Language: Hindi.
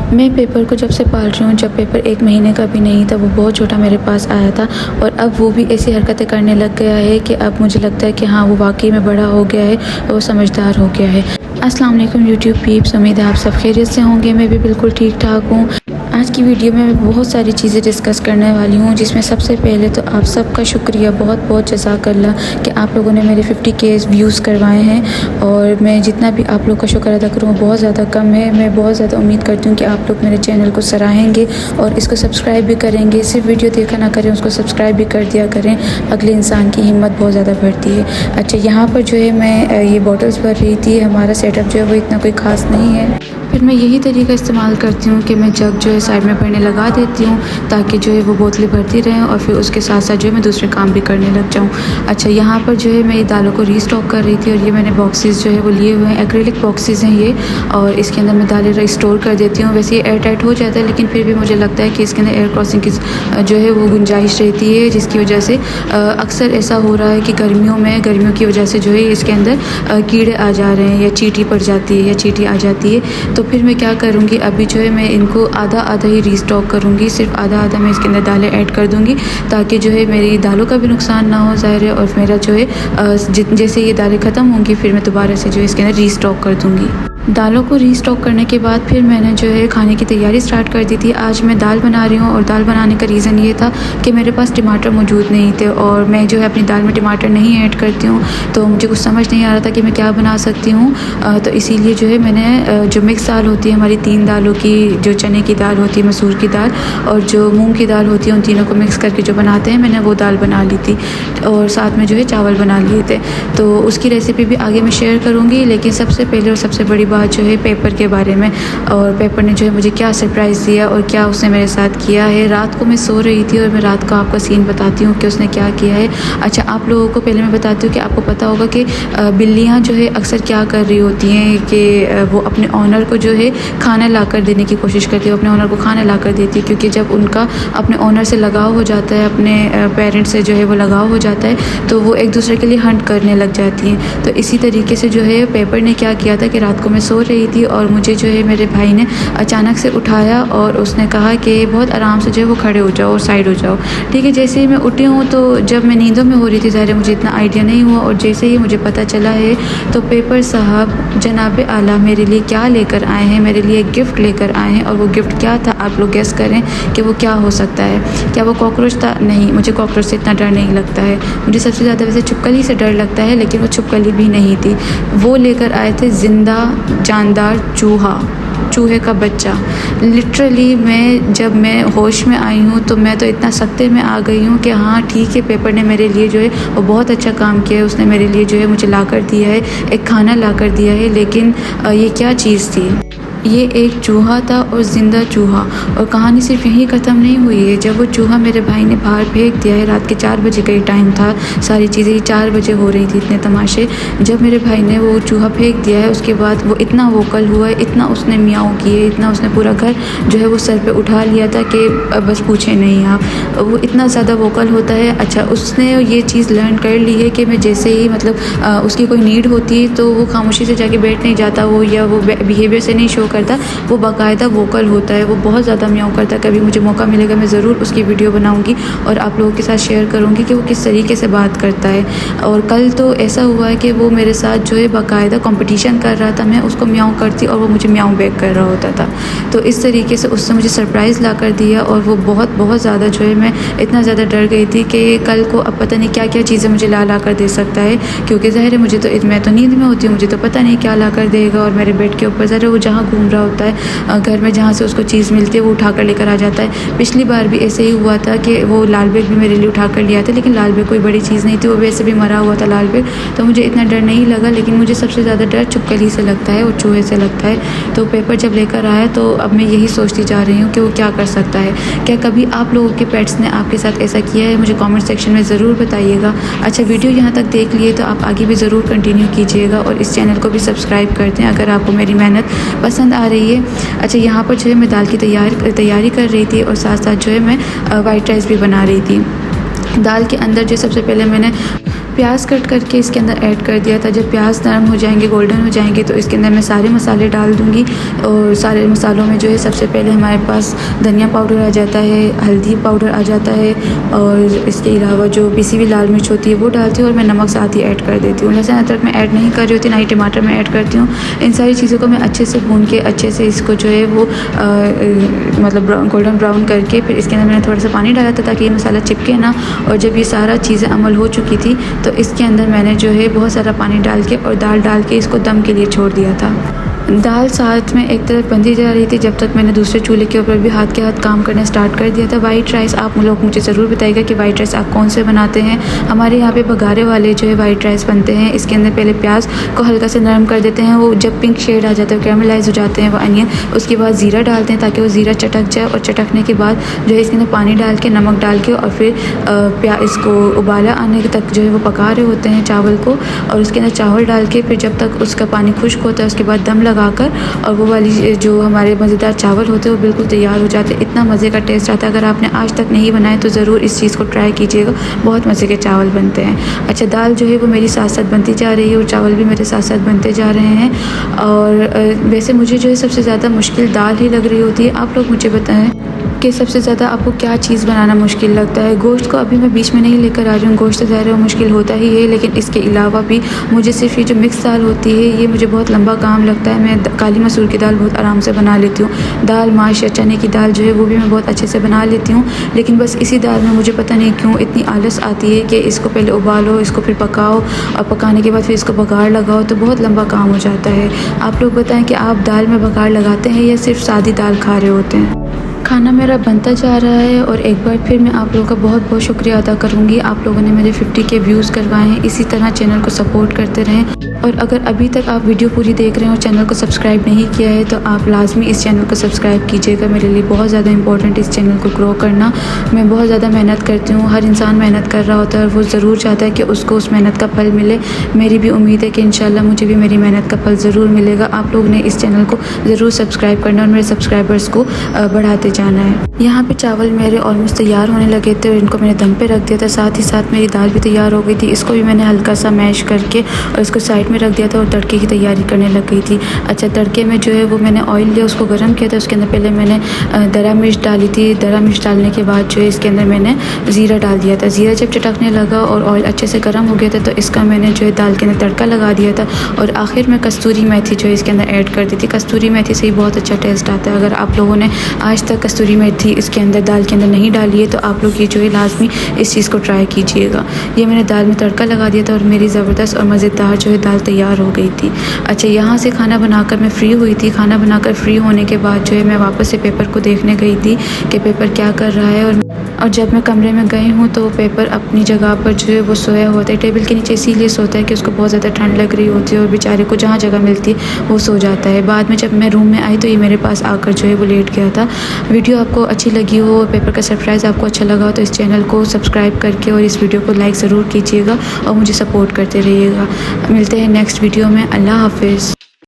मैं पेपर को जब से पाल रही हूँ, जब पेपर 1 महीने का भी नहीं था, वो बहुत छोटा मेरे पास आया था और अब वो भी ऐसी हरकतें करने लग गया है कि अब मुझे लगता है कि हाँ, वो वाकई में बड़ा हो गया है और वो समझदार हो गया है। अस्सलाम वालेकुम यूट्यूब पीप्स, उम्मीद है आप सब खैरियत से होंगे। मैं भी बिल्कुल ठीक ठाक हूँ। आज की वीडियो में मैं बहुत सारी चीज़ें डिस्कस करने वाली हूँ, जिसमें सबसे पहले तो आप सबका शुक्रिया, बहुत बहुत जज़ाकल्लाह कि आप लोगों ने मेरे 50K व्यूज़ करवाए हैं। और मैं जितना भी आप लोग का शुक्र अदा करूँ वो बहुत ज़्यादा कम है। मैं बहुत ज़्यादा उम्मीद करती हूँ कि आप लोग मेरे चैनल को सराहेंगे और इसको सब्सक्राइब भी करेंगे। सिर्फ वीडियो देखा ना करें, उसको सब्सक्राइब भी कर दिया करें। अगले इंसान की हिम्मत बहुत ज़्यादा बढ़ती है। अच्छा, यहाँ पर जो है मैं ये बॉटल्स भर रही थी। हमारा सेटअप जो है वो इतना कोई ख़ास नहीं है। फिर मैं यही तरीका इस्तेमाल करती हूँ कि मैं जग जो है साइड में भरने लगा देती हूँ, ताकि जो है वो बोतलें भरती रहें और फिर उसके साथ साथ जो है मैं दूसरे काम भी करने लग जाऊँ। अच्छा, यहाँ पर जो है मैं ये दालों को रीस्टॉक कर रही थी और ये मैंने बॉक्सेस जो है वो लिए हुए हैं, एक्रेलिक बॉक्सेस हैं ये, और इसके अंदर मैं दालें स्टोर कर देती हूँ। वैसे ये एयर टाइट हो जाता है, लेकिन फिर भी मुझे लगता है कि इसके अंदर एयर क्रॉसिंग की जो है वो गुंजाइश रहती है, जिसकी वजह से अक्सर ऐसा हो रहा है कि गर्मियों की वजह से जो है इसके अंदर कीड़े आ जा रहे हैं या चींटी पड़ जाती है या चींटी आ जाती है। तो फिर मैं क्या करूँगी, अभी जो है मैं इनको आधा आधा ही रीस्टॉक करूँगी। सिर्फ आधा आधा मैं इसके अंदर दालें ऐड कर दूँगी, ताकि जो है मेरी दालों का भी नुकसान ना हो ज़ाहिर है, और मेरा जो है जैसे ये दालें ख़त्म होंगी फिर मैं दोबारा से जो है इसके अंदर रीस्टॉक कर दूँगी। दालों को रीस्टॉक करने के बाद फिर मैंने जो है खाने की तैयारी स्टार्ट कर दी थी। आज मैं दाल बना रही हूँ और दाल बनाने का रीज़न ये था कि मेरे पास टमाटर मौजूद नहीं थे और मैं जो है अपनी दाल में टमाटर नहीं ऐड करती हूँ, तो मुझे कुछ समझ नहीं आ रहा था कि मैं क्या बना सकती हूँ। तो इसीलिए जो है मैंने जो मिक्स दाल होती है हमारी 3 दालों की, जो चने की दाल होती है, मसूर की दाल और जो मूँग की दाल होती है, उन तीनों को मिक्स करके जो बनाते हैं, मैंने वो दाल बना ली थी और साथ में जो है चावल बना लिए थे। तो उसकी रेसिपी भी आगे मैं शेयर करूँगी, लेकिन सबसे पहले और सबसे बड़ी बात जो है पेपर के बारे में, और पेपर ने जो है मुझे क्या सरप्राइज़ दिया और क्या उसने मेरे साथ किया है। रात को मैं सो रही थी और मैं रात का आपका सीन बताती हूँ कि उसने क्या किया है। अच्छा, आप लोगों को पहले मैं बताती हूँ कि आपको पता होगा कि बिल्लियाँ जो है अक्सर क्या कर रही होती हैं कि वो अपने ऑनर को जो है खाना ला कर देने की कोशिश करती है, अपने ऑनर को खाना ला कर देती है, क्योंकि जब उनका अपने ऑनर से लगाव हो जाता है, अपने पेरेंट्स से जो है वो लगाव हो जाता है, तो वो एक दूसरे के लिए हंट करने लग जाती हैं। तो इसी तरीके से जो है पेपर ने क्या किया था कि रात को मैं सो रही थी और मुझे जो है मेरे भाई ने अचानक से उठाया और उसने कहा कि बहुत आराम से जो है वो खड़े हो जाओ और साइड हो जाओ। ठीक है, जैसे ही मैं उठी हूँ तो जब मैं नींदों में हो रही थी, ज़ाहिर है मुझे इतना आइडिया नहीं हुआ, और जैसे ही मुझे पता चला है तो पेपर साहब जनाब आला मेरे लिए क्या लेकर आए हैं, मेरे लिए एक गिफ्ट लेकर आए हैं। और वो गिफ्ट क्या था, आप लोग गेस करें कि वो क्या हो सकता है। क्या वो कॉकरोच था? नहीं, मुझे कॉकरोच से इतना डर नहीं लगता है। मुझे सबसे ज़्यादा वैसे छिपकली से डर लगता है, लेकिन वो छिपकली भी नहीं थी। वो लेकर आए थे ज़िंदा जानदार चूहे का बच्चा। लिटरली जब मैं होश में आई हूँ तो मैं तो इतना सख्ते में आ गई हूँ कि हाँ ठीक है, पेपर ने मेरे लिए जो है वो बहुत अच्छा काम किया है। उसने मेरे लिए जो है मुझे ला कर दिया है, एक खाना ला कर दिया है। लेकिन ये क्या चीज़ थी? ये एक चूहा था और ज़िंदा चूहा। और कहानी सिर्फ यहीं ख़त्म नहीं हुई है। जब वो चूहा मेरे भाई ने बाहर फेंक दिया है, रात के 4 बजे का ही टाइम था, सारी चीज़ें ही 4 बजे हो रही थी, इतने तमाशे। जब मेरे भाई ने वो चूहा फेंक दिया है, उसके बाद वो इतना वोकल हुआ है, इतना उसने मियाऊं किए, इतना उसने पूरा घर जो है वो सर पे उठा लिया था कि बस पूछे नहीं आप, वो इतना ज़्यादा वोकल होता है। अच्छा, उसने ये चीज़ लर्न कर ली है कि मैं जैसे ही मतलब उसकी कोई नीड होती है तो वो खामोशी से जाके बैठ नहीं जाता वो, या वो बिहेवियर से नहीं शो करता, वो बाकायदा वोकल होता है, वो बहुत ज़्यादा म्याऊं करता है। कभी मुझे मौका मिलेगा मैं ज़रूर उसकी वीडियो बनाऊंगी और आप लोगों के साथ शेयर करूंगी कि वो किस तरीके से बात करता है। और कल तो ऐसा हुआ है कि वो मेरे साथ जो है बाकायदा कंपटीशन कर रहा था, मैं उसको म्याऊं करती और वो मुझे म्याऊं बैक कर रहा होता था। तो इस तरीके से उसने मुझे सरप्राइज़ ला कर दिया और वो बहुत ज़्यादा जो है, मैं इतना ज़्यादा डर गई थी कि कल को अब पता नहीं क्या क्या चीज़ें मुझे ला कर दे सकता है, क्योंकि ज़ाहिर है मैं तो नींद में होती हूँ, मुझे तो पता नहीं क्या ला कर देगा। और मेरे बेड के ऊपर ज़ाहिर है वो जहाँ घूम रहा होता है घर में, जहाँ से उसको चीज़ मिलती है वो उठा कर लेकर आ जाता है। पिछली बार भी ऐसे ही हुआ था कि वो लाल बेग भी मेरे लिए उठा कर लिया था, लेकिन लाल बेग कोई बड़ी चीज़ नहीं थी, वो वैसे भी मरा हुआ था लाल बेग, तो मुझे इतना डर नहीं लगा। लेकिन मुझे सबसे ज़्यादा डर छिपकली से लगता है और चूहे से लगता है। तो पेपर जब लेकर आया तो अब मैं यही सोचती जा रही हूँ कि वो क्या कर सकता है। क्या कभी आप लोगों के पेट्स ने आपके साथ ऐसा किया है? मुझे कमेंट सेक्शन में ज़रूर बताइएगा। अच्छा, वीडियो यहाँ तक देख लिए तो आप आगे भी ज़रूर कंटिन्यू कीजिएगा और इस चैनल को भी सब्सक्राइब कर दें अगर आपको मेरी मेहनत पसंद आ रही है। अच्छा, यहाँ पर जो है मैं दाल की तैयारी कर रही थी और साथ साथ जो है मैं वाइट राइस भी बना रही थी। दाल के अंदर जो सबसे पहले मैंने प्याज कट करके इसके अंदर ऐड कर दिया था। जब प्याज नरम हो जाएंगे, गोल्डन हो जाएंगे, तो इसके अंदर मैं सारे मसाले डाल दूँगी। और सारे मसालों में जो है सबसे पहले हमारे पास धनिया पाउडर आ जाता है, हल्दी पाउडर आ जाता है, और इसके अलावा जो पिसी हुई लाल मिर्च होती है वो डालती हूँ, और मैं नमक साथ ही ऐड कर देती हूँ। लहसुन अदरक मैं ऐड नहीं कर रही होती, ना ही टमाटर मैं ऐड करती हूँ। इन सारी चीज़ों को मैं अच्छे से भून के अच्छे से इसको जो है वो मतलब गोल्डन ब्राउन करके फिर इसके अंदर मैंने थोड़ा सा पानी डाला था ताकि ये मसाला चिपके ना। और जब ये सारा चीज़ें अमल हो चुकी थी तो इसके अंदर मैंने जो है बहुत सारा पानी डाल के और दाल डाल के इसको दम के लिए छोड़ दिया था। दाल साथ में एक तरफ बनती जा रही थी जब तक मैंने दूसरे चूल्हे के ऊपर भी हाथ के हाथ काम करना स्टार्ट कर दिया था। वाइट राइस आप लोग मुझे ज़रूर बताइएगा कि वाइट राइस आप कौन से बनाते हैं। हमारे यहाँ पे बघारे वाले जो है वाइट राइस बनते हैं। इसके अंदर पहले प्याज को हल्का से नरम कर देते हैं, वो जब पिंक शेड आ जाता है, कैरमलाइज हो जाते हैं वो अनियन, उसके बाद ज़ीरा डालते हैं ताकि वो ज़ीरा चटक जाए। और चटकने के बाद जो है इसके अंदर पानी डाल के, नमक डाल के, और फिर इसको उबाला आने तक जो है वो पका रहे होते हैं चावल को। और उसके अंदर चावल डाल के फिर जब तक उसका पानी खुश्क होता है उसके बाद दम लगा कर, और वो वाली जो हमारे मज़ेदार चावल होते हैं वो बिल्कुल तैयार हो जाते हैं। इतना मज़े का टेस्ट आता है। अगर आपने आज तक नहीं बनाए तो ज़रूर इस चीज़ को ट्राई कीजिएगा, बहुत मज़े के चावल बनते हैं। अच्छा, दाल जो है वो मेरी साथ साथ बनती जा रही है और चावल भी मेरे साथ साथ बनते जा रहे हैं। और वैसे मुझे जो है सबसे ज़्यादा मुश्किल दाल ही लग रही होती है। आप लोग मुझे बताएं कि सबसे ज़्यादा आपको क्या चीज़ बनाना मुश्किल लगता है। गोश्त को अभी मैं बीच में नहीं लेकर आ रही हूँ, गोश्त तो ज़ाहिर है मुश्किल होता ही है, लेकिन इसके अलावा भी मुझे सिर्फ ये जो मिक्स दाल होती है ये मुझे बहुत लंबा काम लगता है। मैं काली मसूर की दाल बहुत आराम से बना लेती हूँ। दाल माश या चने की दाल जो है वो भी मैं बहुत अच्छे से बना लेती हूँ, लेकिन बस इसी दाल में मुझे पता नहीं क्यों इतनी आलस आती है कि इसको पहले उबालो, इसको फिर पकाओ, और पकाने के बाद फिर इसको बघार लगाओ, तो बहुत लंबा काम हो जाता है। आप लोग बताएं कि आप दाल में बघार लगाते हैं या सिर्फ सादी दाल खा रहे होते हैं। खाना मेरा बनता जा रहा है और एक बार फिर मैं आप लोगों का बहुत बहुत शुक्रिया अदा करूँगी। आप लोगों ने मेरे 50 के व्यूज़ करवाए हैं। इसी तरह चैनल को सपोर्ट करते रहें, और अगर अभी तक आप वीडियो पूरी देख रहे हैं और चैनल को सब्सक्राइब नहीं किया है तो आप लाजमी इस चैनल को सब्सक्राइब कीजिएगा। मेरे लिए बहुत ज़्यादा इंपॉर्टेंट इस चैनल को ग्रो करना। मैं बहुत ज़्यादा मेहनत करती हूँ, हर इंसान मेहनत कर रहा होता है और वो ज़रूर चाहता है कि उसको उस मेहनत का फल मिले। मेरी भी उम्मीद है कि इंशाल्लाह मुझे भी मेरी मेहनत का फल ज़रूर मिलेगा। आप लोग ने इस चैनल को ज़रूर सब्सक्राइब करना और मेरे सब्सक्राइबर्स को बढ़ाते जाना है। यहाँ पे चावल मेरे ऑलमोस्ट तैयार होने लगे थे और इनको मैंने दम पे रख दिया था। साथ ही साथ मेरी दाल भी तैयार हो गई थी। इसको भी मैंने हल्का सा मैश करके और इसको साइड में रख दिया था और तड़के की तैयारी करने लग गई थी। अच्छा, तड़के में जो है वो मैंने ऑयल लिया, उसको गर्म किया था। उसके अंदर पहले मैंने दरा मिर्च डाली थी। दरा मिर्च डालने के बाद जो है इसके अंदर मैंने ज़ीरा डाल दिया था। ज़ीरा जब चटकने लगा और ऑयल अच्छे से गर्म हो गया था तो इसका मैंने जो है दाल के अंदर तड़का लगा दिया था। और आखिर में कस्तूरी मेथी जो है इसके अंदर ऐड कर दी थी। कस्तूरी मेथी से ही बहुत अच्छा टेस्ट आता है। अगर आप लोगों ने आज तक कस्तूरी मेथी इसके अंदर दाल के अंदर नहीं डाली है तो आप लोग ये जो है लाजमी इस चीज़ को ट्राई कीजिएगा। ये मैंने दाल में तड़का लगा दिया था और मेरी ज़बरदस्त और मज़ेदार जो है दाल तैयार हो गई थी। अच्छा, यहाँ से खाना बनाकर मैं फ़्री हुई थी। खाना बनाकर फ़्री होने के बाद जो है मैं वापस से पेपर को देखने गई थी कि पेपर क्या कर रहा है। और जब मैं कमरे में गई हूँ तो पेपर अपनी जगह पर जो है वो सोया होता है। टेबल के नीचे इसीलिए सोता है कि उसको बहुत ज़्यादा ठंड लग रही होती है और बेचारे को जहाँ जगह मिलती है वो सो जाता है। बाद में जब मैं रूम में आई तो ये मेरे पास आकर जो है वो लेट गया था। वीडियो आपको अच्छी लगी हो, पेपर का सरप्राइज़ आपको अच्छा लगा हो तो इस चैनल को सब्सक्राइब करके और इस वीडियो को लाइक ज़रूर कीजिएगा और मुझे सपोर्ट करते रहिएगा। मिलते हैं नेक्स्ट वीडियो में। अल्लाह हाफिज़।